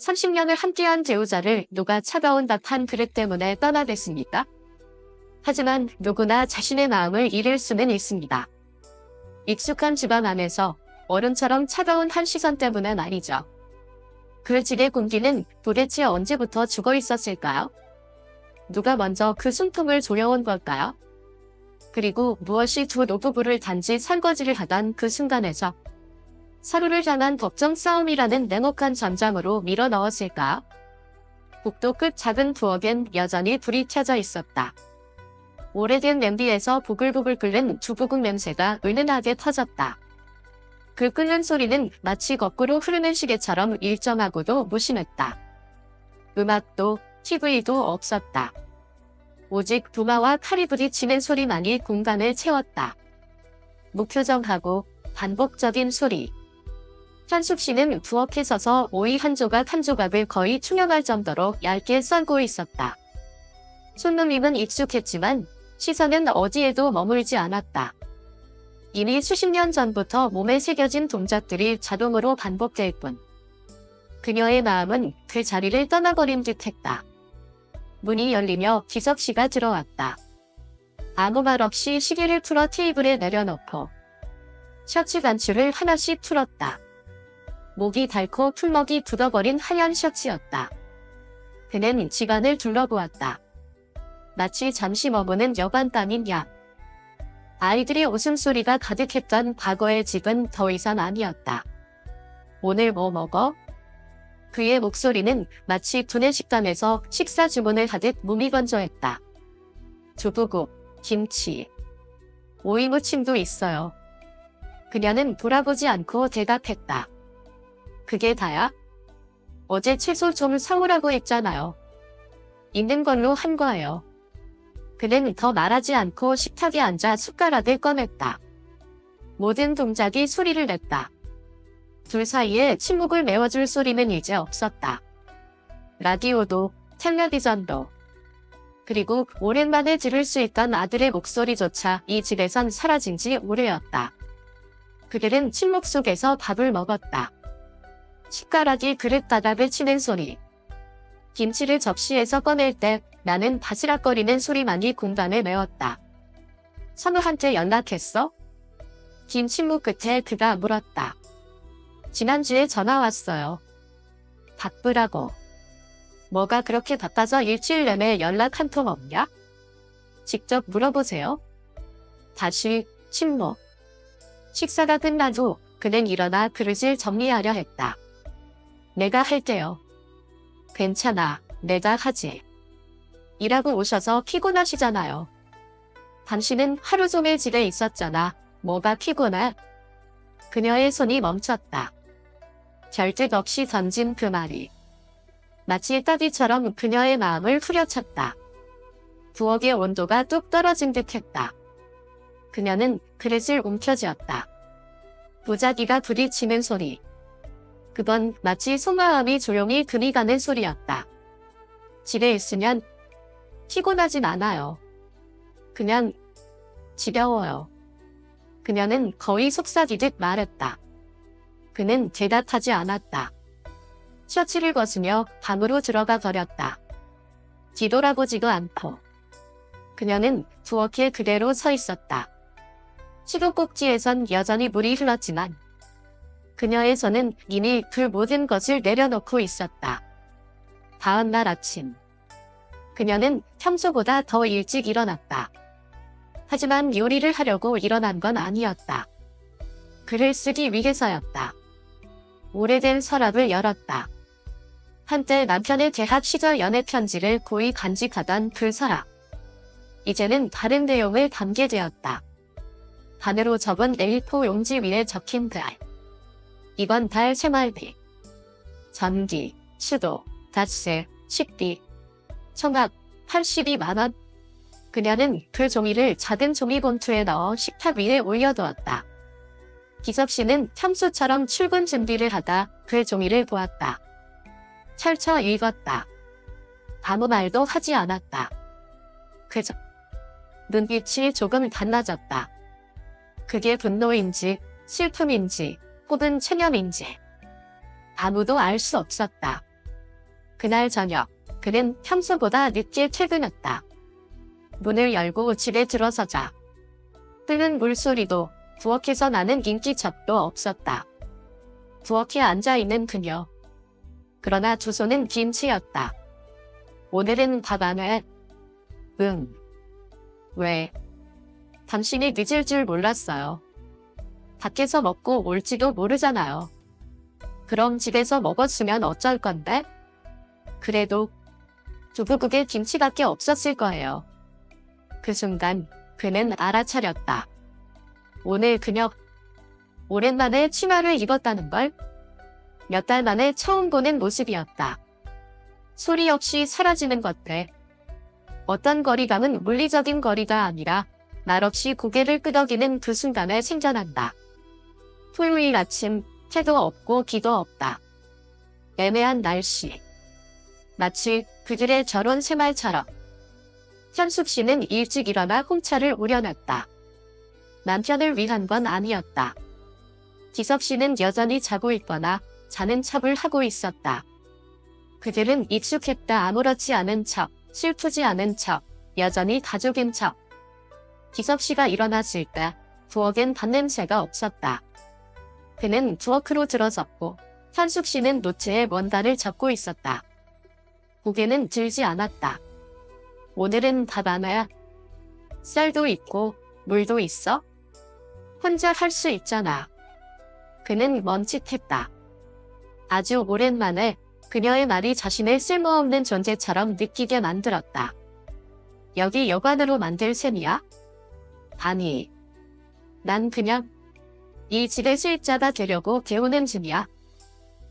30년을 함께한 배우자를 누가 차가운 밥 한 그릇 때문에 떠나댔습니까? 하지만 누구나 자신의 마음을 잃을 수는 있습니다. 익숙한 집안 안에서 얼음처럼 차가운 한 시선 때문에 말이죠. 그 집의 공기는 도대체 언제부터 죽어 있었을까요? 누가 먼저 그 숨통을 조여온 걸까요? 그리고 무엇이 두 노부부를 단지 설거지를 하던 그 순간에서 서로를 향한 걱정 싸움이라는 냉혹한 전장으로 밀어넣었을까요? 복도 끝 작은 부엌엔 여전히 불이 켜져 있었다. 오래된 냄비에서 보글보글 끓는 두부국 냄새가 은은하게 터졌다. 그 끓는 소리는 마치 거꾸로 흐르는 시계처럼 일정하고도 무심했다. 음악도 TV도 없었다. 오직 도마와 칼이 부딪히는 소리만이 공간을 채웠다. 무표정하고 반복적인 소리. 현숙 씨는 부엌에 서서 오이 한 조각 한 조각을 거의 충혈할 정도로 얇게 썰고 있었다. 손놀림은 익숙했지만 시선은 어디에도 머물지 않았다. 이미 수십 년 전부터 몸에 새겨진 동작들이 자동으로 반복될 뿐. 그녀의 마음은 그 자리를 떠나버린 듯했다. 문이 열리며 기석 씨가 들어왔다. 아무 말 없이 시계를 풀어 테이블에 내려놓고 셔츠 단추를 하나씩 풀었다. 목이 닳고 풀먹이 굳어버린 하얀 셔츠였다. 그는 집안을 둘러보았다. 마치 잠시 머무는 여관감인 양. 아이들의 웃음소리가 가득했던 과거의 집은 더 이상 아니었다. 오늘 뭐 먹어? 그의 목소리는 마치 구내식당에서 식사 주문을 하듯 무미건조했다. 두부국, 김치, 오이무침도 있어요. 그녀는 돌아보지 않고 대답했다. 그게 다야? 어제 채소 좀 사오라고 했잖아요. 있는 걸로 한 거예요. 그는 더 말하지 않고 식탁에 앉아 숟가락을 꺼냈다. 모든 동작이 소리를 냈다. 둘 사이에 침묵을 메워줄 소리는 이제 없었다. 라디오도, 텔레비전도. 그리고 오랜만에 들을 수 있던 아들의 목소리조차 이 집에선 사라진 지 오래였다. 그들은 침묵 속에서 밥을 먹었다. 숟가락이 그릇 바닥을 치는 소리. 김치를 접시에서 꺼낼 때 나는 바스락거리는 소리만이 공간을 메웠다. 선우한테 연락했어? 긴 침묵 끝에 그가 물었다. 지난주에 전화 왔어요. 바쁘라고. 뭐가 그렇게 바빠서 일주일 내내 연락 한 통 없냐? 직접 물어보세요. 다시 침묵. 식사가 끝나도 그는 일어나 그릇을 정리하려 했다. 내가 할게요. 괜찮아, 내가 하지. 일하고 오셔서 피곤하시잖아요. 당신은 하루 종일 집에 있었잖아. 뭐가 피곤해? 그녀의 손이 멈췄다. 별뜻 없이 던진 그 말이 마치 따비처럼 그녀의 마음을 후려쳤다. 부엌의 온도가 뚝 떨어진 듯했다. 그녀는 그릇을 움켜쥐었다. 무작위가 부딪히는 소리. 그건 마치 속마음이 조용히 금이 가는 소리였다. 집에 있으면 피곤하진 않아요. 그냥 지겨워요. 그녀는 거의 속삭이듯 말했다. 그는 대답하지 않았다. 셔츠를 벗으며 방으로 들어가 버렸다. 뒤돌아보지도 않고. 그녀는 부엌에 그대로 서 있었다. 시도꼭지에선 여전히 물이 흘렀지만 그녀의 손은 이미 그 모든 것을 내려놓고 있었다. 다음 날 아침. 그녀는 평소보다 더 일찍 일어났다. 하지만 요리를 하려고 일어난 건 아니었다. 글을 쓰기 위해서였다. 오래된 서랍을 열었다. 한때 남편의 대학 시절 연애 편지를 고이 간직하던 그 서랍. 이제는 다른 내용을 담게 되었다. 반으로 접은 A4 용지 위에 적힌 글. 이번 달 생활비. 전기, 수도, 닷새, 식비. 총합 82만 원. 그녀는 그 종이를 작은 종이 봉투에 넣어 식탁 위에 올려두었다. 기석 씨는 평소처럼 출근 준비를 하다 그 종이를 보았다. 펼쳐 읽었다. 아무 말도 하지 않았다. 그저 눈빛이 조금 달라졌다. 그게 분노인지 슬픔인지 혹은 체념인지 아무도 알 수 없었다. 그날 저녁, 그는 평소보다 늦게 퇴근했다. 문을 열고 집에 들어서자 뜨는 물소리도 부엌에서 나는 인기척도 없었다. 부엌에 앉아있는 그녀. 그러나 두 손은 빈 채였다. 오늘은 밥 안 해? 응. 왜? 당신이 늦을 줄 몰랐어요. 밖에서 먹고 올지도 모르잖아요. 그럼 집에서 먹었으면 어쩔 건데? 그래도 두부국에 김치밖에 없었을 거예요. 그 순간 그는 알아차렸다. 오늘 그녀 오랜만에 치마를 입었다는 걸 몇 달 만에 처음 보는 모습이었다. 소리 없이 사라지는 것들. 어떤 거리감은 물리적인 거리가 아니라 말없이 고개를 끄덕이는 그 순간에 생겨난다. 토요일 아침, 태도 없고 기도 없다. 애매한 날씨. 마치 그들의 결혼 생활처럼. 현숙 씨는 일찍 일어나 홍차를 우려놨다. 남편을 위한 건 아니었다. 기석 씨는 여전히 자고 있거나 자는 척을 하고 있었다. 그들은 익숙했다. 아무렇지 않은 척, 슬프지 않은 척, 여전히 가족인 척. 기석 씨가 일어났을 때 부엌엔 밥냄새가 없었다. 그는 부엌으로 들어섰고 현숙 씨는 노트에 뭔가를 적고 있었다. 고개는 들지 않았다. 오늘은 밥 안 해? 쌀도 있고 물도 있어? 혼자 할 수 있잖아. 그는 멈칫했다. 아주 오랜만에 그녀의 말이 자신을 쓸모없는 존재처럼 느끼게 만들었다. 여기 여관으로 만들 셈이야? 아니, 난 그냥 이 집의 수입자가 되려고 개우는 중이야.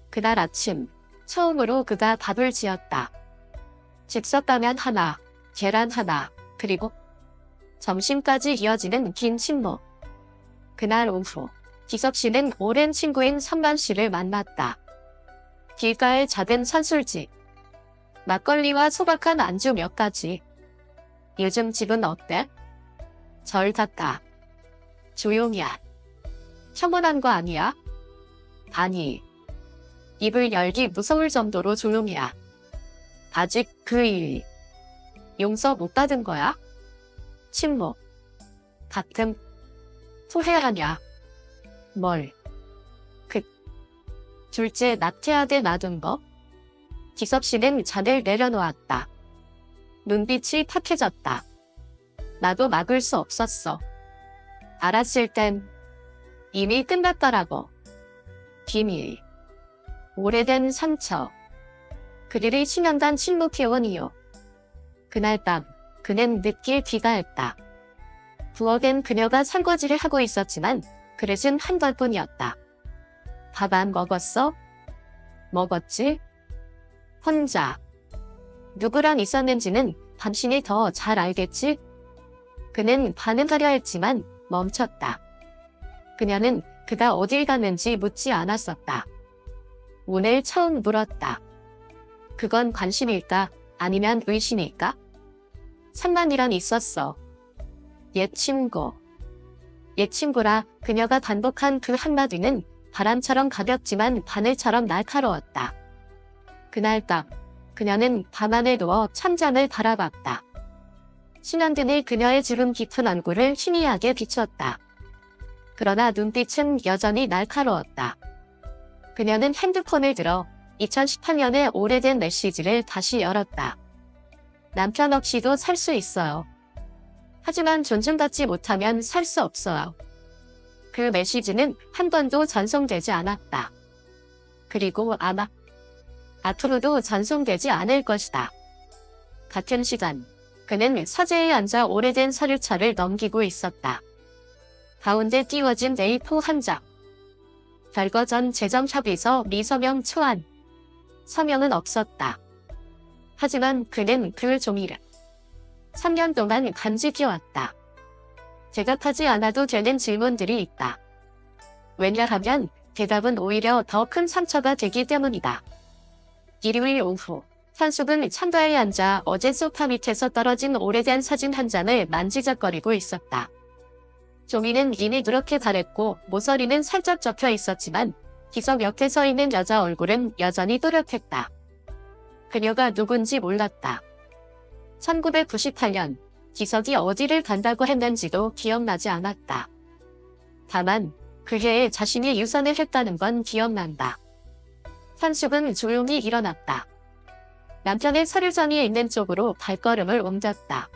그날 아침 처음으로 그가 밥을 지었다. 즉석라면 하나, 계란 하나, 그리고 점심까지 이어지는 긴 침묵. 그날 오후 기석 씨는 오랜 친구인 선만 씨를 만났다. 길가의 작은 선술집. 막걸리와 소박한 안주 몇 가지. 요즘 집은 어때? 절 닦아. 조용히야. 혐오한 거 아니야? 아니. 입을 열기 무서울 정도로 조용히야. 아직 그 일. 용서 못 받은 거야? 침묵. 가끔 토해하냐? 뭘? 둘째 나태하게 놔둔 거? 기석 씨는 잔을 내려놓았다. 눈빛이 탁해졌다. 나도 막을 수 없었어. 알았을 땐 이미 끝났더라고. 비밀. 오래된 상처. 그들이 10년간 침묵해온 이유. 그날 밤 그는 늦게 귀가했다. 부엌엔 그녀가 설거지를 하고 있었지만 그릇은 한 벌뿐이었다. 밥 안 먹었어? 먹었지? 혼자. 누구랑 있었는지는 당신이 더 잘 알겠지? 그는 반응하려 했지만 멈췄다. 그녀는 그가 어딜 갔는지 묻지 않았었다. 오늘 처음 물었다. 그건 관심일까? 아니면 의심일까? 산만이란 있었어. 옛 친구. 옛 친구라 그녀가 반복한 그 한마디는 바람처럼 가볍지만 바늘처럼 날카로웠다. 그날 밤 그녀는 밤하늘 누워 천장을 바라봤다. 신현등이 그녀의 주름 깊은 얼굴을 희미하게 비췄다. 그러나 눈빛은 여전히 날카로웠다. 그녀는 핸드폰을 들어 2018년의 오래된 메시지를 다시 열었다. 남편 없이도 살 수 있어요. 하지만 존중받지 못하면 살 수 없어요. 그 메시지는 한 번도 전송되지 않았다. 그리고 아마 앞으로도 전송되지 않을 것이다. 같은 시간 그는 서재에 앉아 오래된 서류차를 넘기고 있었다. 가운데 띄워진 A4 한 장. 별거 전 재정협의서 미서명 초안. 서명은 없었다. 하지만 그는 그 종이를 3년 동안 간직해왔다. 대답하지 않아도 되는 질문들이 있다. 왜냐하면 대답은 오히려 더 큰 상처가 되기 때문이다. 일요일 오후 현숙은 창가에 앉아 어제 소파 밑에서 떨어진 오래된 사진 한 장을 만지작거리고 있었다. 종이는 이미 그렇게 다랬고 모서리는 살짝 접혀 있었지만 기석 옆에 서 있는 여자 얼굴은 여전히 또렷했다. 그녀가 누군지 몰랐다. 1998년 기석이 어디를 간다고 했는지도 기억나지 않았다. 다만 그 해에 자신이 유산을 했다는 건 기억난다. 산숙은 조용히 일어났다. 남편의 서류장이 있는 쪽으로 발걸음을 옮겼다.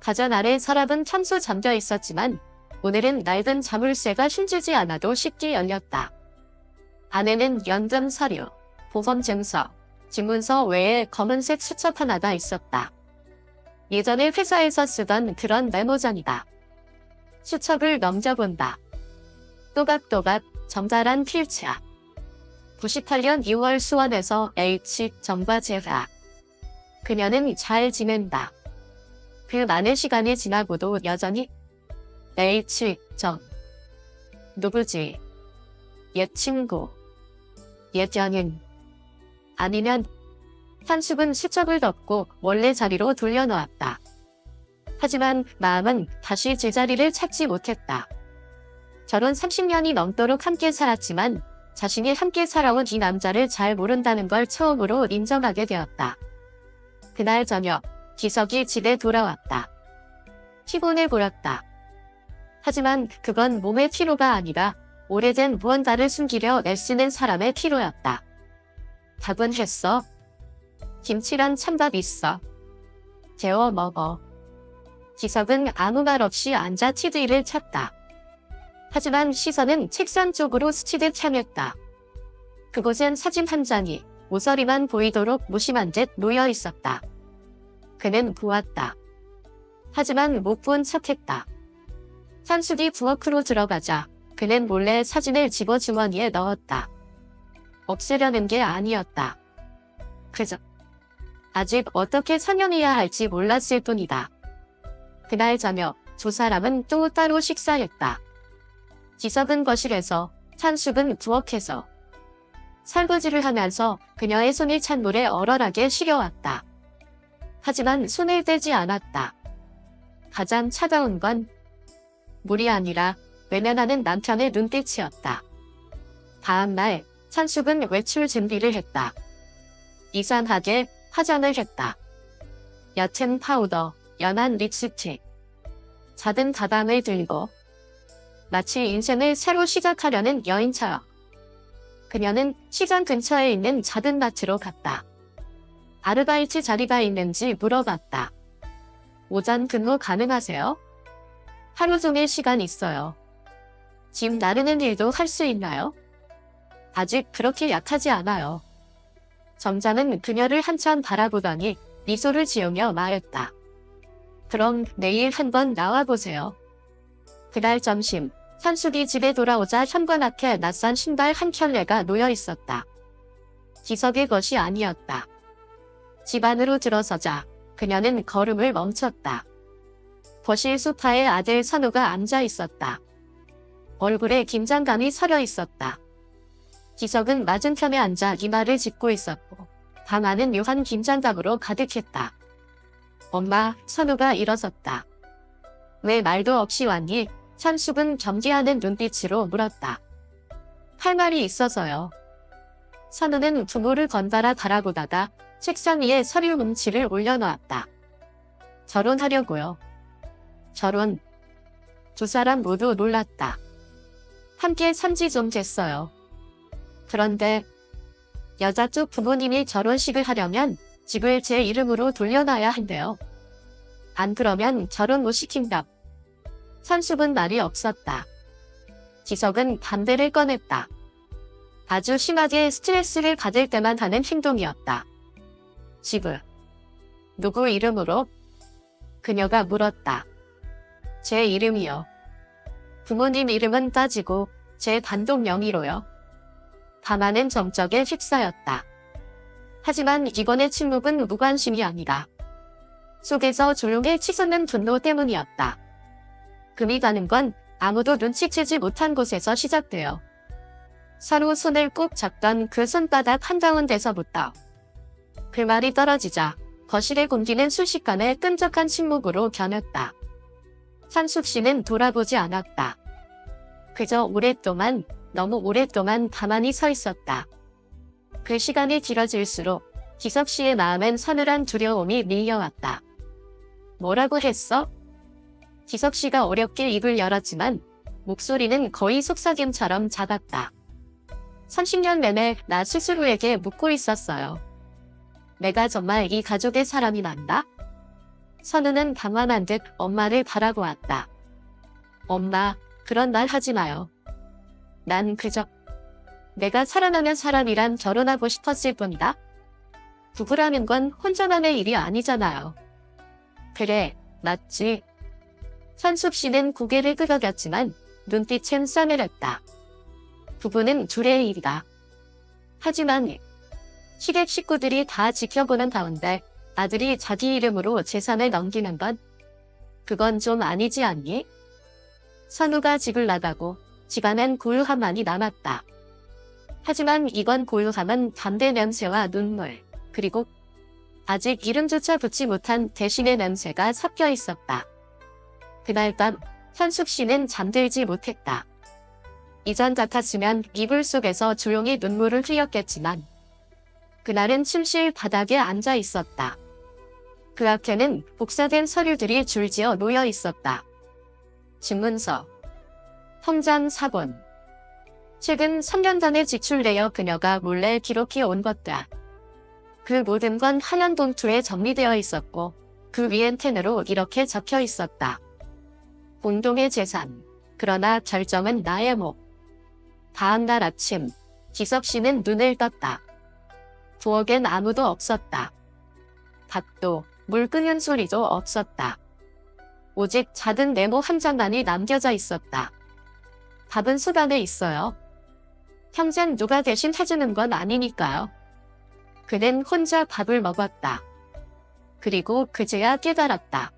가전 아래 서랍은 평소 잠겨 있었지만 오늘은 낡은 자물쇠가 힘주지 않아도 쉽게 열렸다. 안에는 연금 서류, 보험 증서, 집문서 외에 검은색 수첩 하나가 있었다. 예전에 회사에서 쓰던 그런 메모장이다. 수첩을 넘겨본다. 또각또각 정갈한 필자. 98년 2월 수원에서 H 정과 재화. 그녀는 잘 지낸다. 그 많은 시간이 지나고도 여전히 H 정. 누구지? 옛 친구. 옛 연인. 아니면 산숙은 수첩을 덮고 원래 자리로 돌려놓았다. 하지만 마음은 다시 제자리를 찾지 못했다. 결혼 30년이 넘도록 함께 살았지만 자신이 함께 살아온 이 남자를 잘 모른다는 걸 처음으로 인정하게 되었다. 그날 저녁 기석이 집에 돌아왔다. 피곤해 보였다. 하지만 그건 몸의 피로가 아니라 오래된 무언가를 숨기려 애쓰는 사람의 피로였다. 밥은 했어? 김치랑 찬밥 있어. 재워 먹어. 기석은 아무 말 없이 앉아 TV를 켰다. 하지만 시선은 책상 쪽으로 스치듯 향했다. 그곳엔 사진 한 장이 모서리만 보이도록 무심한 듯 놓여 있었다. 그는 보았다. 하지만 못 본 척했다. 산숙이 부엌으로 들어가자 그는 몰래 사진을 집어 주머니에 넣었다. 없애려는 게 아니었다. 그저 아직 어떻게 선연해야 할지 몰랐을 뿐이다. 그날 저녁 두 사람은 또 따로 식사했다. 기석은 거실에서, 산숙은 부엌에서. 설거지를 하면서 그녀의 손을 찬물에 얼얼하게 시려왔다. 하지만 손을 떼지 않았다. 가장 차가운 건 물이 아니라 외면하는 남편의 눈빛이었다. 다음날 산숙은 외출 준비를 했다. 이상하게 화장을 했다. 옅은 파우더, 연한 립스틱, 작은 가방을 들고 마치 인생을 새로 시작하려는 여인처럼 그녀는 시장 근처에 있는 작은 마트로 갔다. 아르바이트 자리가 있는지 물어봤다. 오전 근무 가능하세요? 하루 종일 시간 있어요. 짐 나르는 일도 할 수 있나요? 아직 그렇게 약하지 않아요. 점장은 그녀를 한참 바라보더니 미소를 지으며 말했다. 그럼 내일 한번 나와보세요. 그날 점심, 산숙이 집에 돌아오자 현관앞에 낯선 신발 한 켤레가 놓여 있었다. 기석의 것이 아니었다. 집 안으로 들어서자 그녀는 걸음을 멈췄다. 거실 소파에 아들 선우가 앉아 있었다. 얼굴에 긴장감이 서려 있었다. 기석은 맞은편에 앉아 이마를 짚고 있었고 방 안은 묘한 긴장감으로 가득했다. 엄마, 선우가 일어섰다. 왜 말도 없이 왔니? 산숙은 경계하는 눈빛으로 물었다. 할 말이 있어서요. 선우는 부모를 번갈아 바라보다가 책상 위에 서류 뭉치를 올려놓았다. 결혼하려고요. 결혼. 두 사람 모두 놀랐다. 함께 산지 좀 됐어요. 그런데 여자 쪽 부모님이 결혼식을 하려면 집을 제 이름으로 돌려놔야 한대요. 안 그러면 결혼 못 시킨다. 산숙은 말이 없었다. 기석은 담배를 꺼냈다. 아주 심하게 스트레스를 받을 때만 하는 행동이었다. 집을. 누구 이름으로? 그녀가 물었다. 제 이름이요. 부모님 이름은 따지고 제 단독 명의로요. 밤하는 정적에 휩싸였다. 하지만 이번의 침묵은 무관심이 아니다. 속에서 조용히 치솟는 분노 때문이었다. 금이 가는 건 아무도 눈치채지 못한 곳에서 시작되어 서로 손을 꼭 잡던 그 손바닥 한가운데서부터 그 말이 떨어지자 거실의 공기는 순식간에 끈적한 침묵으로 변했다. 산숙 씨는 돌아보지 않았다. 그저 오랫동안, 너무 오랫동안 가만히 서 있었다. 그 시간이 길어질수록 기석 씨의 마음엔 서늘한 두려움이 밀려왔다. 뭐라고 했어? 기석 씨가 어렵게 입을 열었지만 목소리는 거의 속삭임처럼 작았다. 30년 내내 나 스스로에게 묻고 있었어요. 내가 정말 이 가족의 사람이 맞나? 선우는 방황한 듯 엄마를 바라보았다. 엄마, 그런 말 하지 마요. 난 그저 내가 사랑하는 사람이랑 결혼하고 싶었을 뿐이다. 부부라는 건 혼자만의 일이 아니잖아요. 그래, 맞지. 현숙 씨는 고개를 끄덕였지만 눈빛은 싸늘했다. 부부는 둘의 일이다. 하지만 시댁 식구들이 다 지켜보는 가운데 아들이 자기 이름으로 재산을 넘기는 건 그건 좀 아니지 않니? 선우가 집을 나가고 집안엔 고요함만이 남았다. 하지만 이건 고요함은 담배 냄새와 눈물, 그리고 아직 이름조차 붙지 못한 대신의 냄새가 섞여 있었다. 그날 밤 현숙 씨는 잠들지 못했다. 이전 같았으면 이불 속에서 조용히 눈물을 흘렸겠지만 그날은 침실 바닥에 앉아 있었다. 그 앞에는 복사된 서류들이 줄지어 놓여 있었다. 집문서, 통장 사본, 최근 3년간의 지출 내역 그녀가 몰래 기록해 온 것들. 그 모든 건 하얀 봉투에 정리되어 있었고 그 위엔 펜으로 이렇게 적혀 있었다. 공동의 재산, 그러나 결정은 나의 몫. 다음 날 아침, 기석 씨는 눈을 떴다. 부엌엔 아무도 없었다. 밥도, 물 끓는 소리도 없었다. 오직 작은 네모 한 장만이 남겨져 있었다. 밥은 솥 안에 있어요. 평생 누가 대신 해주는 건 아니니까요. 그는 혼자 밥을 먹었다. 그리고 그제야 깨달았다.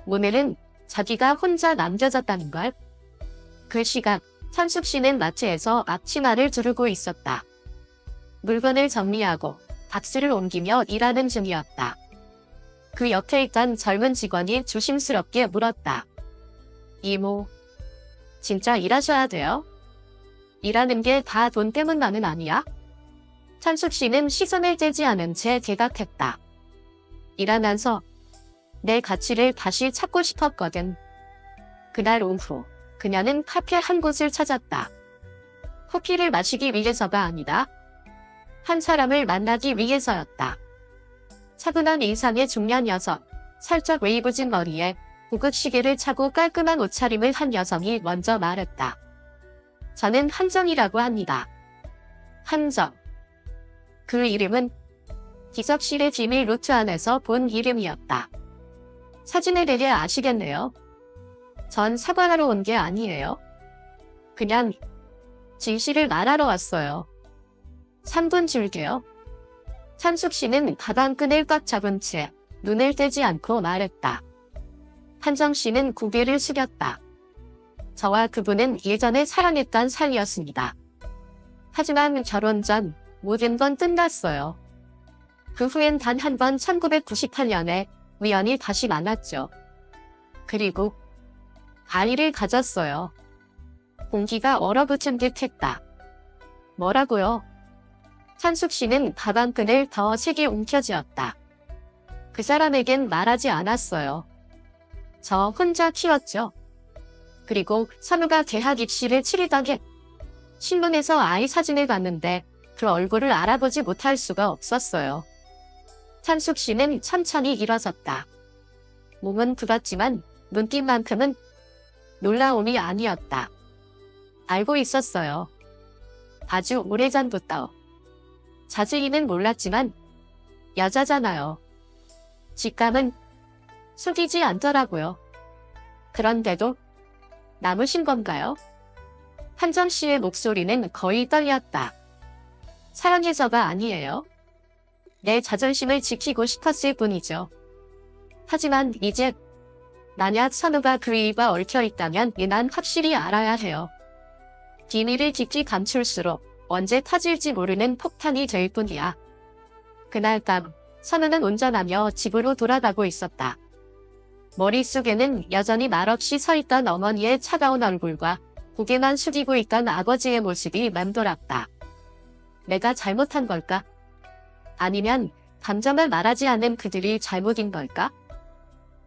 오늘은 자기가 혼자 남겨졌다는 걸. 그 시각 현숙 씨는 마트에서 앞치마를 두르고 있었다. 물건을 정리하고 박스를 옮기며 일하는 중이었다. 그 옆에 있던 젊은 직원이 조심스럽게 물었다. 이모, 진짜 일하셔야 돼요? 일하는 게 다 돈 때문만은 아니야? 현숙 씨는 시선을 떼지 않은 채 대답했다. 일하면서 내 가치를 다시 찾고 싶었거든. 그날 오후, 그녀는 카페 한 곳을 찾았다. 커피를 마시기 위해서가 아니다. 한 사람을 만나기 위해서였다. 차분한 인상의 중년 여성, 살짝 웨이브진 머리에 고급 시계를 차고 깔끔한 옷차림을 한 여성이 먼저 말했다. 저는 한정이라고 합니다. 한정. 그 이름은 기석 씨의 비밀 루트 안에서 본 이름이었다. 사진을 대개 아시겠네요. 전 사과하러 온 게 아니에요. 그냥 진실을 말하러 왔어요. 3분 줄게요. 현숙 씨는 가방끈을 꽉 잡은 채 눈을 떼지 않고 말했다. 한정 씨는 고개를 숙였다. 저와 그분은 예전에 사랑했던 사이였습니다. 하지만 결혼 전 모든 건 끝났어요. 그 후엔 단 한 번 1998년에 우연히 다시 만났죠. 그리고 아이를 가졌어요. 공기가 얼어붙은 듯 했다. 뭐라고요? 현숙 씨는 가방끈을 더 세게 움켜쥐었다. 그 사람에겐 말하지 않았어요. 저 혼자 키웠죠. 그리고 선우가 대학 입시를 치르던 해 신문에서 아이 사진을 봤는데 그 얼굴을 알아보지 못할 수가 없었어요. 현숙 씨는 천천히 일어섰다. 몸은 부었지만 눈빛만큼은 놀라움이 아니었다. 알고 있었어요. 아주 오래전부터. 자세히는 몰랐지만 여자잖아요. 직감은 속이지 않더라고요. 그런데도 남으신 건가요? 한정 씨의 목소리는 거의 떨렸다. 사랑해서가 아니에요. 내 자존심을 지키고 싶었을 뿐이죠. 하지만 이제 만약 선우가 그 일과 얽혀있다면 난 확실히 알아야 해요. 비밀을 깊이 감출수록 언제 터질지 모르는 폭탄이 될 뿐이야. 그날 밤 선우는 운전하며 집으로 돌아가고 있었다. 머릿속에는 여전히 말없이 서있던 어머니의 차가운 얼굴과 고개만 숙이고 있던 아버지의 모습이 맴돌았다. 내가 잘못한 걸까? 아니면 감정을 말하지 않는 그들이 잘못인 걸까?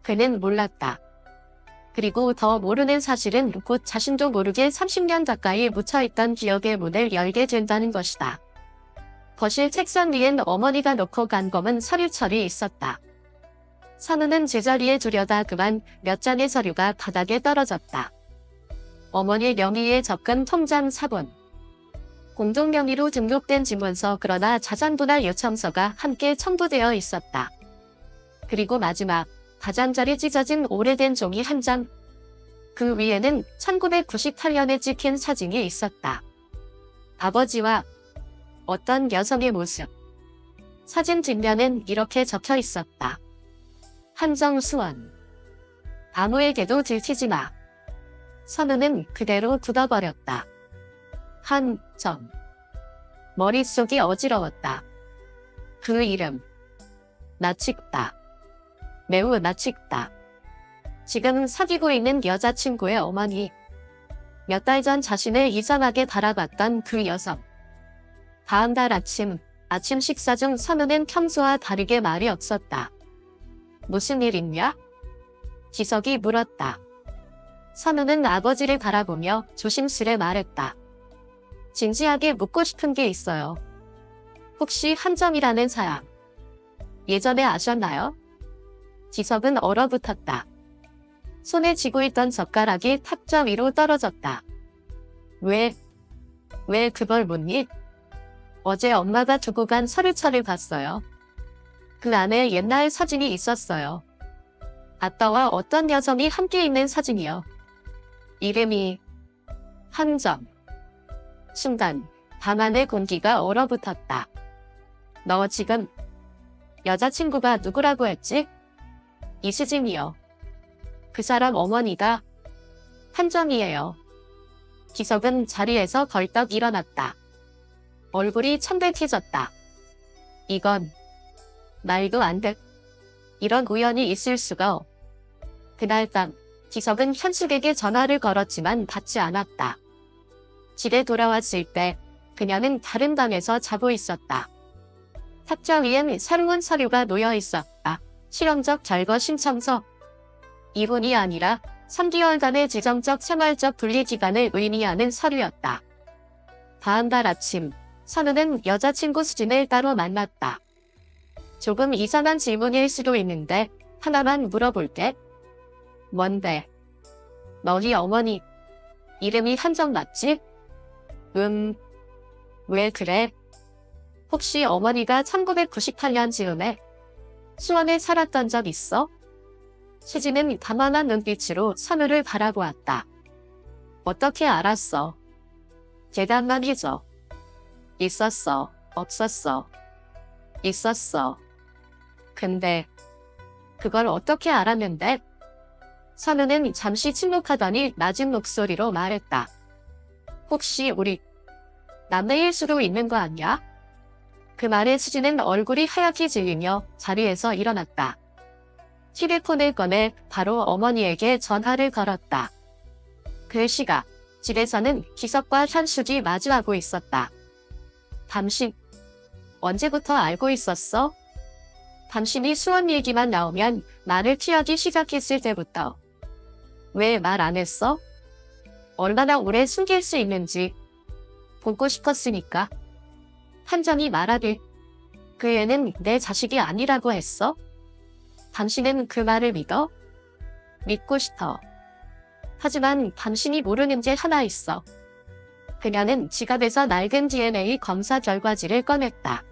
그는 몰랐다. 그리고 더 모르는 사실은 곧 자신도 모르게 30년 가까이 묻혀있던 기억의 문을 열게 된다는 것이다. 거실 책상 위엔 어머니가 놓고 간 검은 서류철이 있었다. 선우는 제자리에 두려다 그만 몇 장의 서류가 바닥에 떨어졌다. 어머니 명의의 접근 통장 사본, 공동 명의로 등록된 지문서 그러나 자산분할 요청서가 함께 첨부되어 있었다. 그리고 마지막, 가장자리 찢어진 오래된 종이 한 장. 그 위에는 1998년에 찍힌 사진이 있었다. 아버지와 어떤 여성의 모습. 사진 뒷면엔 이렇게 적혀 있었다. 한정수원. 아무에게도 들키지 마. 선우는 그대로 굳어버렸다. 한정. 머릿속이 어지러웠다. 그 이름. 나칙다. 매우 나칙다. 지금 사귀고 있는 여자친구의 어머니. 몇 달 전 자신을 이상하게 바라봤던 그 여성. 다음 날 아침 식사 중 선우는 평소와 다르게 말이 없었다. 무슨 일 있냐? 지석이 물었다. 선우는 아버지를 바라보며 조심스레 말했다. 진지하게 묻고 싶은 게 있어요. 혹시 한정이라는 사람 예전에 아셨나요? 지석은 얼어붙었다. 손에 쥐고 있던 젓가락이 탁자 위로 떨어졌다. 왜 그걸 묻니? 어제 엄마가 두고 간 서류철을 봤어요. 그 안에 옛날 사진이 있었어요. 아빠와 어떤 여성이 함께 있는 사진이요. 이름이 한정. 순간 방 안의 공기가 얼어붙었다. 너 지금 여자친구가 누구라고 했지? 이수진이요. 그 사람 어머니가 한정이에요. 기석은 자리에서 벌떡 일어났다. 얼굴이 천백해졌다. 이건 말도 안 돼. 이런 우연이 있을 수가. 그날 밤 기석은 현숙에게 전화를 걸었지만 받지 않았다. 집에 돌아왔을 때 그녀는 다른 방에서 자고 있었다. 탁자 위엔 새로운 서류가 놓여 있었다. 실험적 절거 신청서. 이혼이 아니라 3개월간의 재정적 생활적 분리기간을 의미하는 서류였다. 다음 날 아침 선우는 여자친구 수진을 따로 만났다. 조금 이상한 질문일 수도 있는데 하나만 물어볼게. 뭔데? 너희 어머니 이름이 한정 맞지? 왜 그래? 혹시 어머니가 1998년 즈음에 수원에 살았던 적 있어? 수진은 가만한 눈빛으로 선우를 바라보았다. 어떻게 알았어? 대답만 해줘. 있었어. 없었어. 있었어. 근데 그걸 어떻게 알았는데? 선우는 잠시 침묵하더니 낮은 목소리로 말했다. 혹시 우리 남매일 수도 있는 거 아니야? 그 말에 수진은 얼굴이 하얗게 질리며 자리에서 일어났다. 휴대폰을 꺼내 바로 어머니에게 전화를 걸었다. 그 시각 집에서는 기석과 현숙이 마주하고 있었다. 당신 언제부터 알고 있었어? 당신이 수원 얘기만 나오면 말을 피하기 시작했을 때부터. 왜 말 안 했어? 얼마나 오래 숨길 수 있는지 보고 싶었으니까. 한정이 말하길. 그 애는 내 자식이 아니라고 했어? 당신은 그 말을 믿어? 믿고 싶어. 하지만 당신이 모르는 게 하나 있어. 그녀는 지갑에서 낡은 DNA 검사 결과지를 꺼냈다.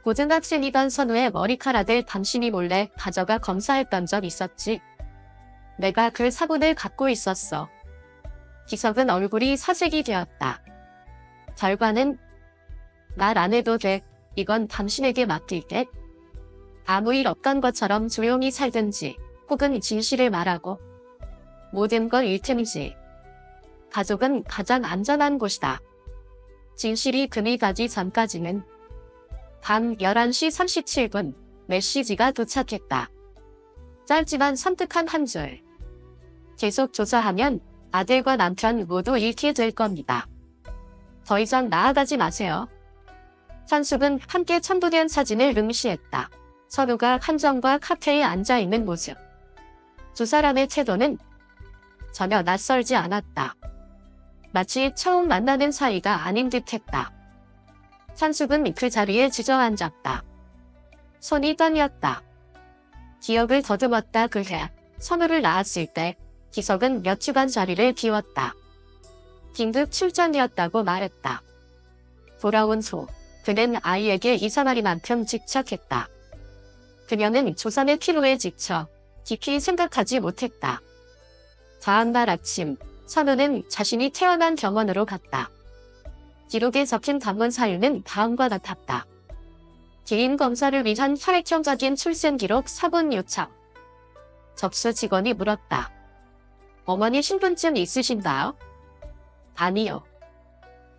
고등학생이던 선우의 머리카락을 당신이 몰래 가져가 검사했던 적 있었지. 내가 그 사본을 갖고 있었어. 기석은 얼굴이 사색이 되었다. 결과는 말 안 해도 돼. 이건 당신에게 맡길게. 아무 일 없던 것처럼 조용히 살든지 혹은 진실을 말하고 모든 걸 잃든지. 가족은 가장 안전한 곳이다. 진실이 금이 가기 전까지는. 밤 11시 37분 메시지가 도착했다. 짧지만 섬뜩한 한 줄. 계속 조사하면 아들과 남편 모두 잃게 될 겁니다. 더 이상 나아가지 마세요. 찬숙은 함께 첨부된 사진을 응시했다. 선우가 한정과 카페에 앉아있는 모습. 두 사람의 태도는 전혀 낯설지 않았다. 마치 처음 만나는 사이가 아닌 듯했다. 찬숙은 그 자리에 주저앉았다. 손이 떨렸다. 기억을 더듬었다. 그해 선우를 낳았을 때 기석은 몇 주간 자리를 비웠다. 긴급 출장이었다고 말했다. 돌아온 후 그는 아이에게 이사마리만큼 집착했다. 그녀는 조산의 피로에 지쳐 깊이 생각하지 못했다. 다음날 아침 선우는 자신이 태어난 병원으로 갔다. 기록에 적힌 방문 사유는 다음과 같았다. 개인 검사를 위한 혈액형적인 출생 기록 사본 요청. 접수 직원이 물었다. 어머니 신분증 있으신가요? 아니요.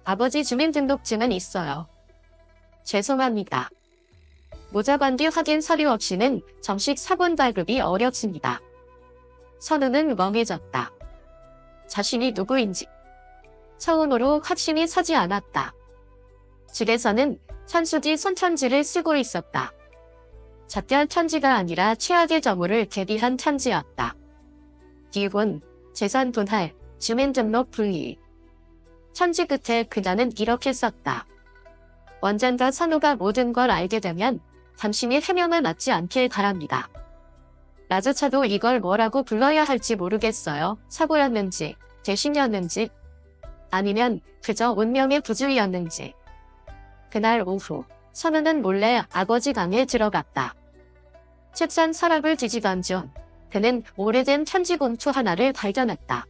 아버지 주민등록증은 있어요. 죄송합니다. 모자반디 확인 서류 없이는 정식 사본 발급이 어렵습니다. 선우는 멍해졌다. 자신이 누구인지 처음으로 확신이 서지 않았다. 집에서는 찬숙이 손편지를 쓰고 있었다. 작별 편지가 아니라 최악의 저물을 대비한 편지였다. 기혼, 재산 분할, 주민등록 분리. 편지 끝에 그녀는 이렇게 썼다. 언젠가 선우가 모든 걸 알게 되면 당신이 해명을 맞지 않길 바랍니다. 나조차도 이걸 뭐라고 불러야 할지 모르겠어요. 사고였는지, 대신이었는지, 아니면 그저 운명의 부주의였는지. 그날 오후, 선우는 몰래 아버지 방에 들어갔다. 책상 서랍을 뒤지던 중 그는 오래된 편지 봉투 하나를 발견했다.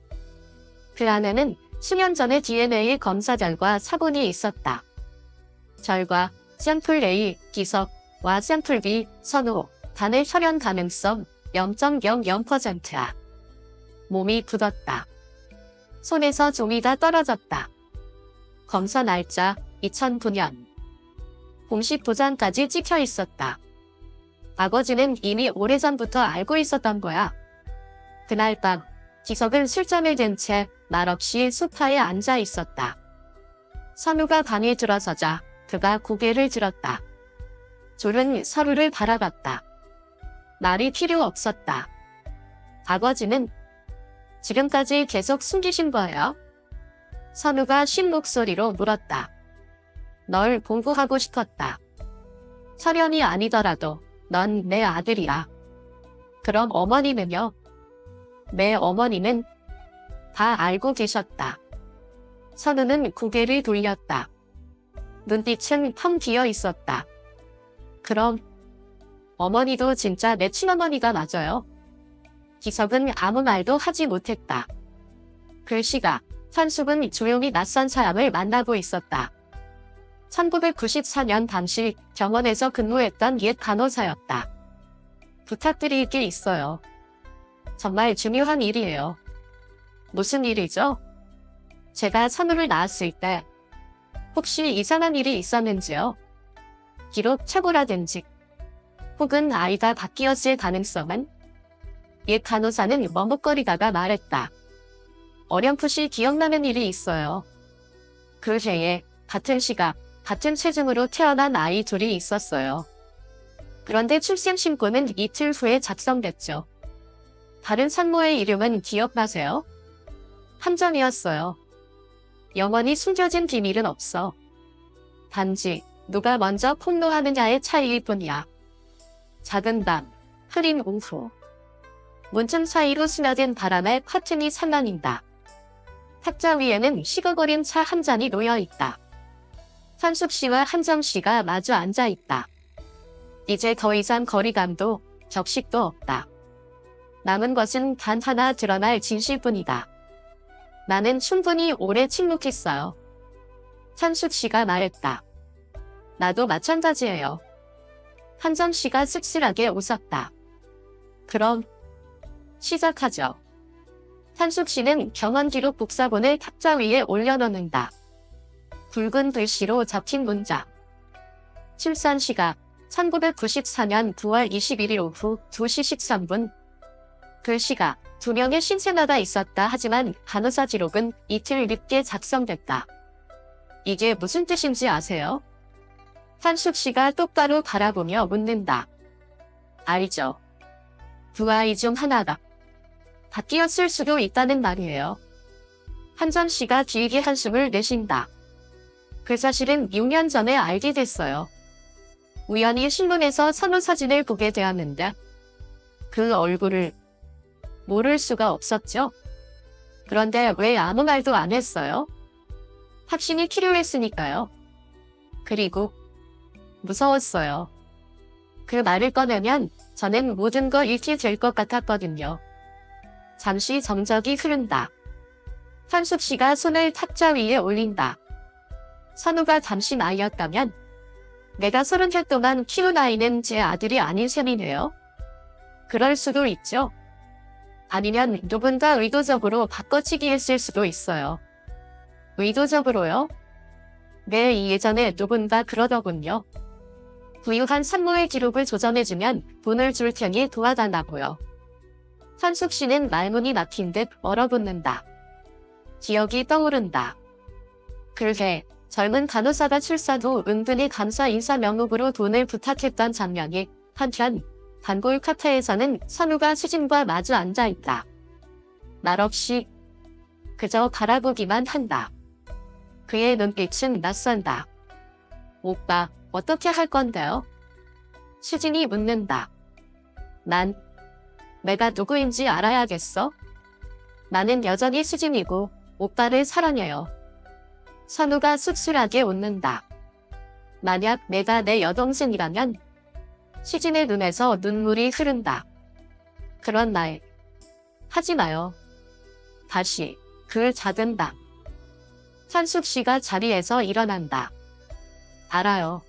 그 안에는 수년 전의 DNA 검사 결과 사본이 있었다. 결과 샘플 A, 기석과 샘플 B, 선우, 단의 혈연 가능성 0.00%야. 몸이 굳었다. 손에서 종이가 떨어졌다. 검사 날짜 2009년. 공식 도장까지 찍혀 있었다. 아버지는 이미 오래전부터 알고 있었던 거야. 그날 밤 기석은 술잠을 든 채 말없이 소파에 앉아 있었다. 선우가 방에 들어서자 그가 고개를 들었다. 둘은 서로를 바라봤다. 말이 필요 없었다. 아버지는 지금까지 계속 숨기신 거예요? 선우가 쉰 목소리로 물었다. 널 보호하고 싶었다. 혈연이 아니더라도 넌 내 아들이야. 그럼 어머니는요? 내 어머니는 다 알고 계셨다. 선우는 고개를 돌렸다. 눈빛은 텅 비어 있었다. 그럼 어머니도 진짜 내 친어머니가 맞아요? 기석은 아무 말도 하지 못했다. 그 시각 찬숙은 조용히 낯선 사람을 만나고 있었다. 1994년 당시 병원에서 근무했던 옛 간호사였다. 부탁드릴 게 있어요. 정말 중요한 일이에요. 무슨 일이죠? 제가 선우를 낳았을 때 혹시 이상한 일이 있었는지요? 기록 착오라든지 혹은 아이가 바뀌었을 가능성은? 옛 간호사는 머뭇거리다가 말했다. 어렴풋이 기억나는 일이 있어요. 그 해에 같은 시각, 같은 체중으로 태어난 아이 둘이 있었어요. 그런데 출생신고는 이틀 후에 작성됐죠. 다른 산모의 이름은 기억나세요? 함정이었어요. 영원히 숨겨진 비밀은 없어. 단지 누가 먼저 폭로하느냐의 차이일 뿐이야. 작은 밤, 흐린 오후. 문틈 사이로 스며든 바람에 커튼이 산란인다. 탁자 위에는 식어버린 차 한 잔이 놓여있다. 찬숙 씨와 한정 씨가 마주 앉아있다. 이제 더 이상 거리감도 격식도 없다. 남은 것은 단 하나 드러날 진실뿐이다. 나는 충분히 오래 침묵했어요. 찬숙 씨가 말했다. 나도 마찬가지예요. 한정 씨가 씁쓸하게 웃었다. 그럼 시작하죠. 찬숙 씨는 병원 기록 복사본을 탁자 위에 올려놓는다. 붉은 글씨로 적힌 문장. 출산 시각 1994년 9월 21일 오후 2시 13분. 그 시각 2명의 신생아가 있었다. 하지만 간호사 기록은 이틀 늦게 작성됐다. 이게 무슨 뜻인지 아세요? 한숙 씨가 똑바로 바라보며 묻는다. 알죠. 두 아이 중 하나가 바뀌었을 수도 있다는 말이에요. 한정 씨가 길게 한숨을 내쉰다. 그 사실은 6년 전에 알게 됐어요. 우연히 신문에서 선우 사진을 보게 되었는데 그 얼굴을 모를 수가 없었죠. 그런데 왜 아무 말도 안 했어요? 확신이 필요했으니까요. 그리고 무서웠어요. 그 말을 꺼내면 저는 모든 걸 잃게 될 것 같았거든요. 잠시 정적이 흐른다. 한숙 씨가 손을 탁자 위에 올린다. 선우가 잠시 아이였다면 내가 30해 동안 키운 아이는 제 아들이 아닌 셈이네요. 그럴 수도 있죠. 아니면 누군가 의도적으로 바꿔치기 했을 수도 있어요. 의도적으로요? 네, 예전에 누군가 그러더군요. 부유한 산모의 기록을 조정해주면 돈을 줄 테니 도와달라고요. 한숙 씨는 말문이 막힌 듯 얼어붙는다. 기억이 떠오른다. 그래, 젊은 간호사가 출산 후 은근히 감사 인사 명목으로 돈을 부탁했던 장면이 한편 단골 카페에서는 선우가 수진과 마주 앉아있다. 말없이 그저 바라보기만 한다. 그의 눈빛은 낯선다. 오빠, 어떻게 할 건데요? 수진이 묻는다. 난 내가 누구인지 알아야겠어? 나는 여전히 수진이고 오빠를 사랑해요. 선우가 씁쓸하게 웃는다. 만약 내가 내 여동생이라면 수진의 눈에서 눈물이 흐른다. 그런 말 하지 마요. 다시 그를 잡은다. 한숙 씨가 자리에서 일어난다. 알아요.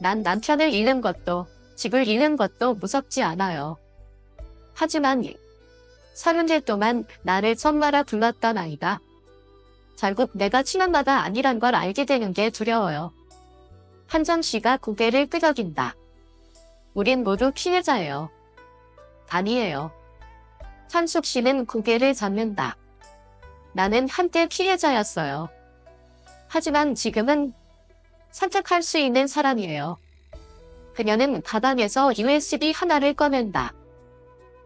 난 남편을 잃는 것도 집을 잃는 것도 무섭지 않아요. 하지만 30년 동안 나를 천마라 불렀던 아이가 결국 내가 친엄마가 아니란 걸 알게 되는 게 두려워요. 한정 씨가 고개를 끄덕인다. 우린 모두 피해자예요. 아니에요. 한숙 씨는 고개를 젓는다. 나는 한때 피해자였어요. 하지만 지금은 선택할 수 있는 사람이에요. 그녀는 가방에서 USB 하나를 꺼낸다.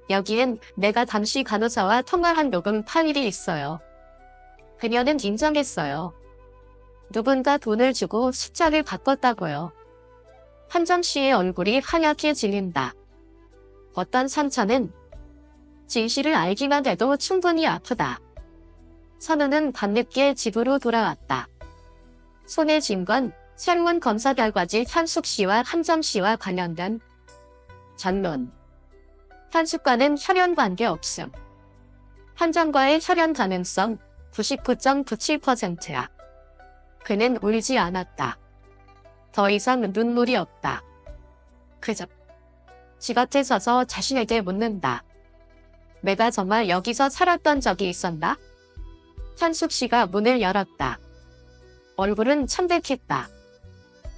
여기엔 내가 당시 간호사와 통화한 녹음 파일이 있어요. 그녀는 인정했어요. 누군가 돈을 주고 숫자를 바꿨다고요. 한정 씨의 얼굴이 하얗게 질린다. 어떤 상처는 진실을 알기만 해도 충분히 아프다. 선우는 밤늦게 집으로 돌아왔다. 손에 쥔 건 새로운 검사 결과지 한숙 씨와 한정 씨와 관련된 전문. 한숙과는 혈연 관계 없음. 한정과의 혈연 가능성 99.97%야. 그는 울지 않았다. 더 이상 눈물이 없다. 그저 집 앞에 서서 자신에게 묻는다. 내가 정말 여기서 살았던 적이 있었나? 한숙 씨가 문을 열었다. 얼굴은 참백했다.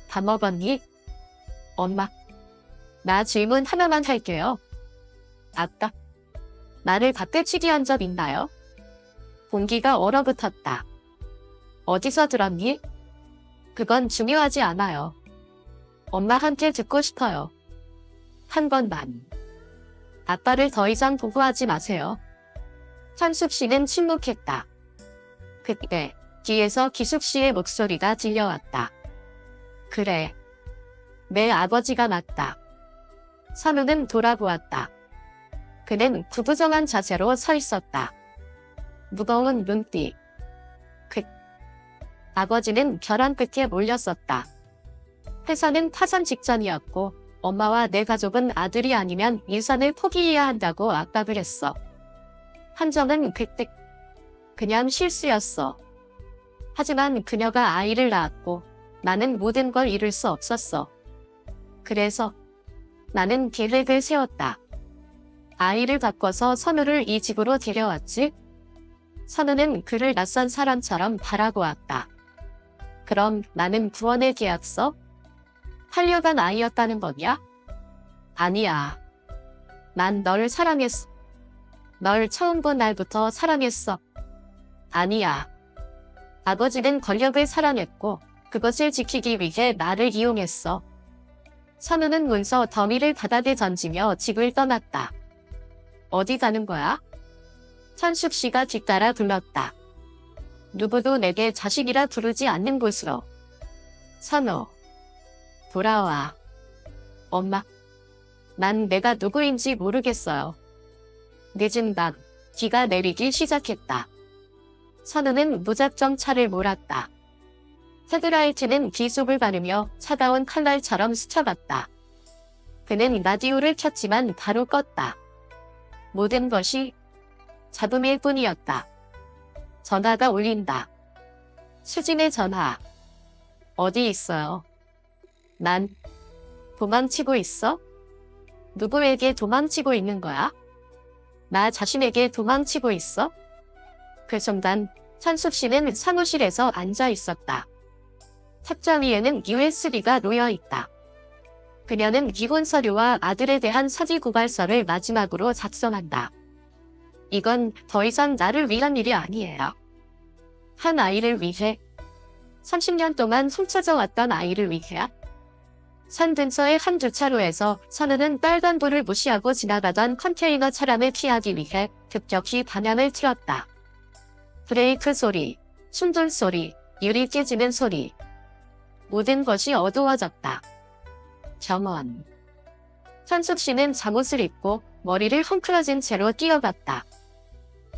밥 먹었니? 엄마. 나 질문 하나만 할게요. 아까 나를 밖에 한 적 있나요? 공기가 얼어붙었다. 어디서 들었니? 그건 중요하지 않아요. 엄마한테 듣고 싶어요. 한 번만. 아빠를 더 이상 보고하지 마세요. 한숙 씨는 침묵했다. 그때 뒤에서 기숙 씨의 목소리가 들려왔다. 그래. 내 아버지가 맞다. 선우는 돌아보았다. 그는 구부정한 자세로 서 있었다. 무거운 눈빛. 아버지는 결혼 끝에 몰렸었다. 회사는 파산 직전이었고 엄마와 내 가족은 아들이 아니면 일산을 포기해야 한다고 압박을 했어. 한정은 그때 그냥 실수였어. 하지만 그녀가 아이를 낳았고 나는 모든 걸 잃을 수 없었어. 그래서 나는 계획을 세웠다. 아이를 바꿔서 선우를 이 집으로 데려왔지. 선우는 그를 낯선 사람처럼 바라보았다. 그럼 나는 구원의 계약서? 하려던 아이였다는 거냐? 아니야. 난 너를 사랑했어. 널 처음 본 날부터 사랑했어. 아니야. 아버지는 권력을 사랑했고 그것을 지키기 위해 나를 이용했어. 선우는 문서 더미를 바닥에 던지며 집을 떠났다. 어디 가는 거야? 천숙 씨가 뒤따라 불렀다. 누구도 내게 자식이라 부르지 않는 곳으로. 선우, 돌아와. 엄마, 난 내가 누구인지 모르겠어요. 늦은 밤, 비가 내리기 시작했다. 선우는 무작정 차를 몰았다. 헤드라이트는 비속을 바르며 차가운 칼날처럼 스쳐갔다. 그는 라디오를 켰지만 바로 껐다. 모든 것이 잡음일 뿐이었다. 전화가 울린다. 수진의 전화. 어디 있어요? 난 도망치고 있어? 누구에게 도망치고 있는 거야? 나 자신에게 도망치고 있어? 그 순간 천숙 씨는 사무실에서 앉아 있었다. 책장 위에는 USB가 놓여 있다. 그녀는 이혼 서류와 아들에 대한 사지 고발서를 마지막으로 작성한다. 이건 더 이상 나를 위한 일이 아니에요. 한 아이를 위해, 30년 동안 숨쳐져 왔던 아이를 위해. 산 근처의 한 주차로에서 선우는 빨간불을 무시하고 지나가던 컨테이너 차량을 피하기 위해 급격히 방향을 틀었다. 브레이크 소리, 충돌 소리, 유리 깨지는 소리. 모든 것이 어두워졌다. 정원. 천숙 씨는 잠옷을 입고 머리를 헝클어진 채로 뛰어갔다.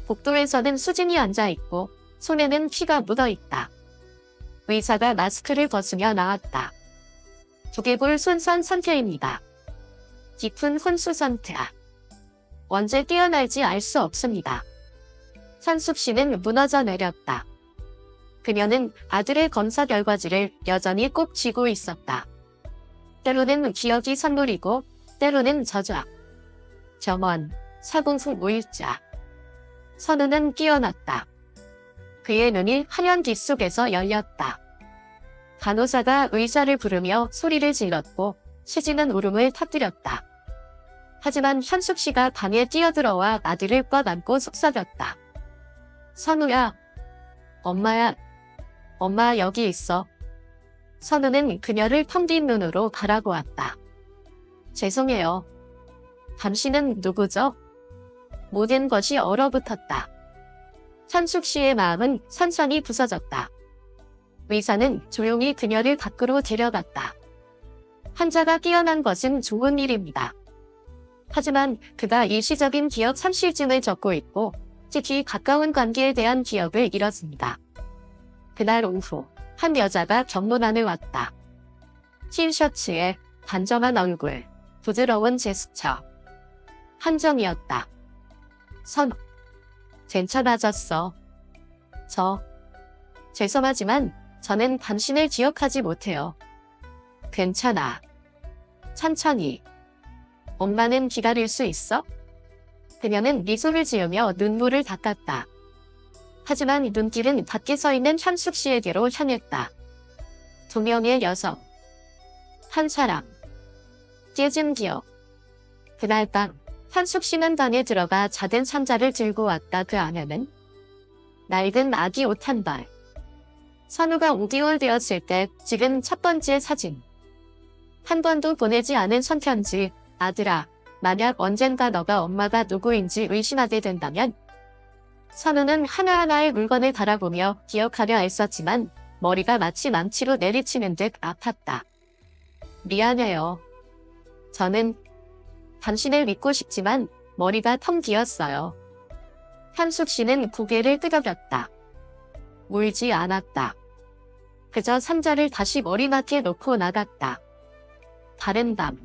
복도에서는 수진이 앉아있고 손에는 피가 묻어있다. 의사가 마스크를 벗으며 나왔다. 두개골 손상 상태입니다. 깊은 혼수 상태야. 언제 깨어날지 알 수 없습니다. 천숙 씨는 무너져 내렸다. 그녀는 아들의 검사 결과지를 여전히 꼭 쥐고 있었다. 때로는 기억이 선물이고 때로는 저주악. 점원, 사공후 우일자. 선우는 깨어났다. 그의 눈이 하얀 빛 속에서 열렸다. 간호사가 의사를 부르며 소리를 질렀고 수진은 울음을 터뜨렸다. 하지만 현숙 씨가 방에 뛰어들어와 아들을 뻗안고 속삭였다. 선우야. 엄마야. 엄마 여기 있어. 선우는 그녀를 텅 빈 눈으로 바라보았다. 죄송해요. 당신은 누구죠? 모든 것이 얼어붙었다. 현숙 씨의 마음은 산산이 부서졌다. 의사는 조용히 그녀를 밖으로 데려갔다. 환자가 깨어난 것은 좋은 일입니다. 하지만 그가 일시적인 기억 상실증을 겪고 있고 특히 가까운 관계에 대한 기억을 잃었습니다. 그날 오후 한 여자가 경로난을 왔다. 흰 셔츠에 단정한 얼굴, 부드러운 제스처. 한정이었다. 선우, 괜찮아졌어. 죄송하지만 저는 당신을 기억하지 못해요. 괜찮아. 천천히. 엄마는 기다릴 수 있어? 그녀는 미소를 지으며 눈물을 닦았다. 하지만 눈길은 밖에 서 있는 현숙 씨에게로 향했다. 두 명의 여성. 한 사람. 깨진 기억. 그날 밤 현숙 씨는 방에 들어가 작은 상자를 들고 왔다. 그 안에는 낡은 아기 옷 한 벌. 선우가 5개월 되었을 때 찍은 첫 번째 사진. 한 번도 보내지 않은 손편지. 아들아, 만약 언젠가 너가 엄마가 누구인지 의심하게 된다면. 선우는 하나하나의 물건을 바라보며 기억하려 애썼지만 머리가 마치 망치로 내리치는 듯 아팠다. 미안해요. 저는 당신을 믿고 싶지만 머리가 텅 비었어요. 현숙 씨는 고개를 끄덕였다. 울지 않았다. 그저 상자를 다시 머리맡에 놓고 나갔다. 다른 밤.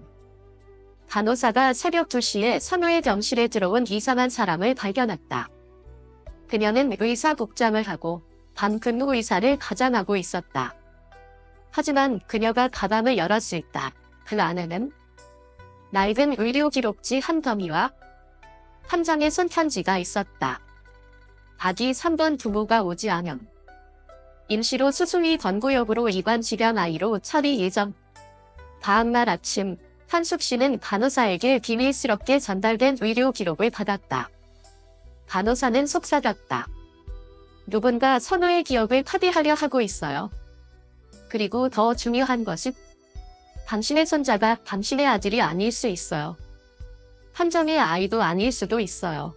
간호사가 새벽 2시에 선우의 병실에 들어온 이상한 사람을 발견했다. 그녀는 의사 복장을 하고 밤 근무 의사를 가장하고 있었다. 하지만 그녀가 가방을 열었을 때 그 안에는 낡은 의료 기록지 한 더미와 한 장의 손편지가 있었다. 아기 3번 부모가 오지 않음. 임시로 수술이 권고역으로 이관 지령 아이로 처리 예정. 다음날 아침 현숙 씨는 간호사에게 비밀스럽게 전달된 의료 기록을 받았다. 간호사는 속삭였다. 누군가 선우의 기억을 파괴하려 하고 있어요. 그리고 더 중요한 것은 당신의 손자가 당신의 아들이 아닐 수 있어요. 함정의 아이도 아닐 수도 있어요.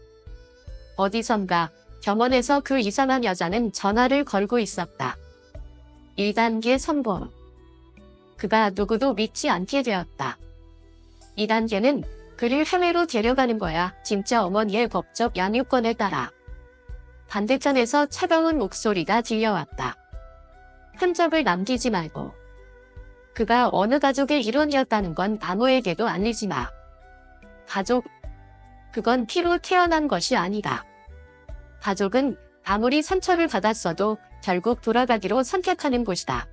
어디선가 병원에서 그 이상한 여자는 전화를 걸고 있었다. 1단계 성공. 그가 누구도 믿지 않게 되었다. 2단계는 그를 해외로 데려가는 거야. 진짜 어머니의 법적 양육권에 따라. 반대편에서 차가운 목소리가 들려왔다. 흔적을 남기지 말고. 그가 어느 가족의 일원이었다는 건 아무에게도 알리지 마. 가족, 그건 피로 태어난 것이 아니다. 가족은 아무리 상처를 받았어도 결국 돌아가기로 선택하는 곳이다.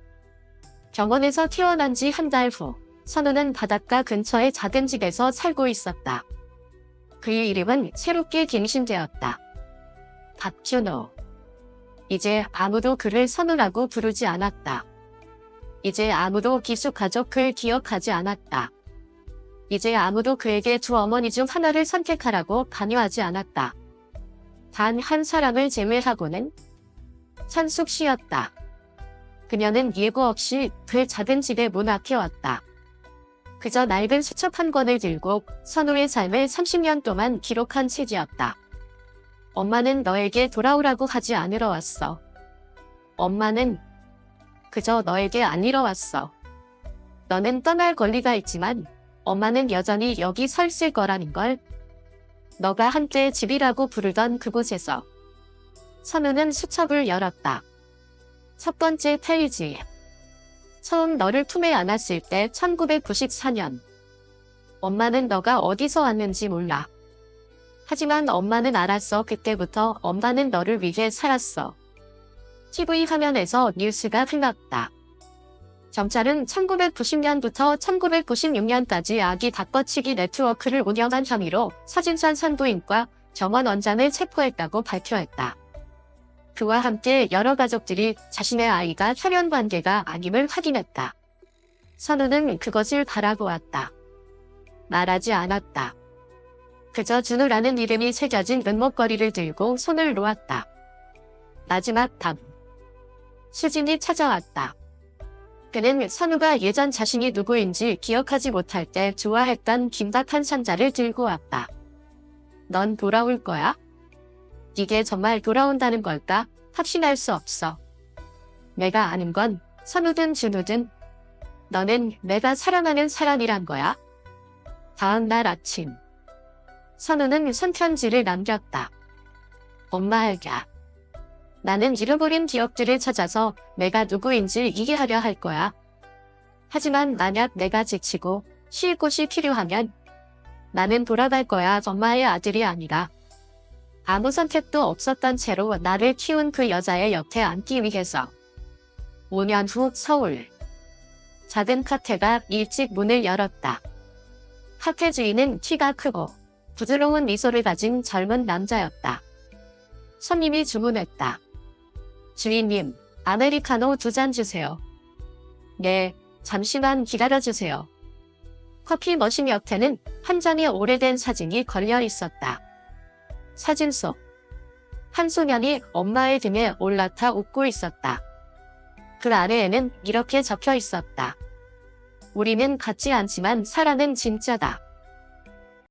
병원에서 태어난 지 한 달 후, 선우는 바닷가 근처의 작은 집에서 살고 있었다. 그의 이름은 새롭게 갱신되었다. 박준호. 이제 아무도 그를 선우라고 부르지 않았다. 이제 아무도 기숙가족 그를 기억하지 않았다. 이제 아무도 그에게 두 어머니 중 하나를 선택하라고 강요하지 않았다. 단 한 사람을 제외하고는. 찬숙 씨였다. 그녀는 예고 없이 그 작은 집에 문 앞에 왔다. 그저 낡은 수첩 한 권을 들고 선우의 삶을 30년 동안 기록한 책이었다. 엄마는 너에게 돌아오라고 하지 않으러 왔어. 엄마는 그저 너에게 안으러 왔어. 너는 떠날 권리가 있지만 엄마는 여전히 여기 서 있을 거라는 걸. 너가 한때 집이라고 부르던 그곳에서. 선우는 수첩을 열었다. 첫 번째 페이지. 처음 너를 품에 안았을 때 1994년. 엄마는 너가 어디서 왔는지 몰라. 하지만 엄마는 알았어. 그때부터 엄마는 너를 위해 살았어. TV 화면에서 뉴스가 흘렀다. 경찰은 1990년부터 1996년까지 아기 닭버치기 네트워크를 운영한 혐의로 서진선 산부인과 병원 원장을 체포했다고 발표했다. 그와 함께 여러 가족들이 자신의 아이가 혈연 관계가 아님을 확인했다. 선우는 그것을 바라보았다. 말하지 않았다. 그저 준우라는 이름이 새겨진 은목걸이를 들고 손을 놓았다. 마지막 밤. 수진이 찾아왔다. 그는 선우가 예전 자신이 누구인지 기억하지 못할 때 좋아했던 김박한 상자를 들고 왔다. 넌 돌아올 거야? 이게 정말 돌아온다는 걸까? 확신할 수 없어. 내가 아는 건 선우든 준우든 너는 내가 사랑하는 사람이란 거야. 다음 날 아침. 선우는 손편지를 남겼다. 엄마에게. 나는 잃어버린 기억들을 찾아서 내가 누구인지 이해하려 할 거야. 하지만 만약 내가 지치고 쉴 곳이 필요하면 나는 돌아갈 거야. 엄마의 아들이 아니라. 아무 선택도 없었던 채로 나를 키운 그 여자의 옆에 앉기 위해서. 5년 후 서울. 작은 카페가 일찍 문을 열었다. 카페 주인은 키가 크고 부드러운 미소를 가진 젊은 남자였다. 손님이 주문했다. 주인님, 아메리카노 2잔 주세요. 네, 잠시만 기다려주세요. 커피 머신 옆에는 한 장의 오래된 사진이 걸려 있었다. 사진 속 한 소년이 엄마의 등에 올라타 웃고 있었다. 그 아래에는 이렇게 적혀 있었다. 우리는 같지 않지만 사랑은 진짜다.